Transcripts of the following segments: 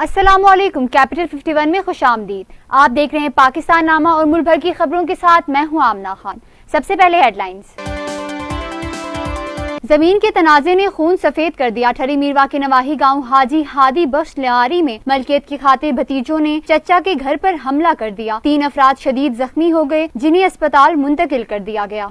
अस्सलामुअलैकुम। कैपिटल 51 में खुशामदीद। आप देख रहे हैं पाकिस्तान नामा और मुल्क भर की खबरों के साथ मैं हूं आमना खान। सबसे पहले हेडलाइंस। जमीन के तनाजे ने खून सफेद कर दिया। ठरी मीरवा के नवाही गांव हाजी हादी बख्श लियारी में मलकियत की खातिर भतीजों ने चचा के घर पर हमला कर दिया। 3 अफराद शदीद जख्मी हो गए, जिन्हें अस्पताल मुंतकिल कर दिया गया।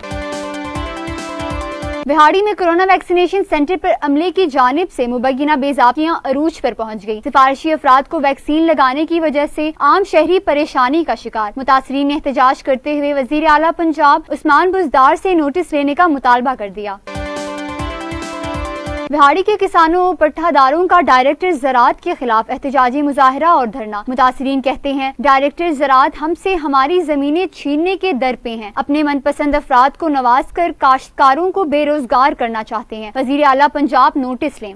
बिहाड़ी में कोरोना वैक्सीनेशन सेंटर पर अमले की जानिब से मुबैना बेज़ाब्तियां अरूज पर पहुंच गई। सिफारिशी अफराद को वैक्सीन लगाने की वजह से आम शहरी परेशानी का शिकार। मुतासरीन ने एहतजाज करते हुए वजीर आला पंजाब उस्मान बुज़दार से नोटिस लेने का मुतालबा कर दिया। बिहाड़ी के किसानों और पट्टादारों का डायरेक्टर ज़राअत के खिलाफ एहतजाजी मुजाहरा और धरना। मुतासरीन कहते हैं डायरेक्टर ज़राअत हमसे हमारी जमीनें छीनने के दर पे हैं। अपने मनपसंद अफराद को नवाज कर काश्तकारों को बेरोजगार करना चाहते हैं। वजीर आला पंजाब नोटिस लें।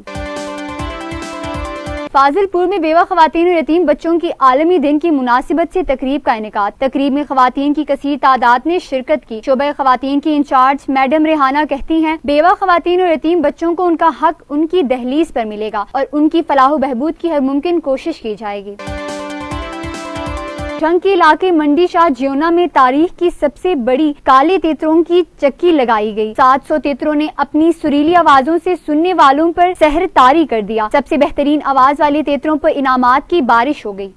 फाजिलपुर में बेवा खवातीन और यतीम बच्चों की आलमी दिन की मुनासिबत से तकरीब का इनेकाद। तकरीब में खवातीन की कसीर तादाद ने शिरकत की। शोबा खवातीन की इंचार्ज मैडम रेहाना कहती हैं बेवा खवातीन और यतीम बच्चों को उनका हक उनकी दहलीज पर मिलेगा और उनकी फलाह बहबूद की हर मुमकिन कोशिश की जाएगी। जंग के इलाके मंडी शाह जियोना में तारीख की सबसे बड़ी काले तेतरों की चक्की लगाई गई। 700 तेतरों ने अपनी सुरीली आवाजों से सुनने वालों पर सहर तारी कर दिया। सबसे बेहतरीन आवाज वाले तेतरों पर इनामात की बारिश हो गई।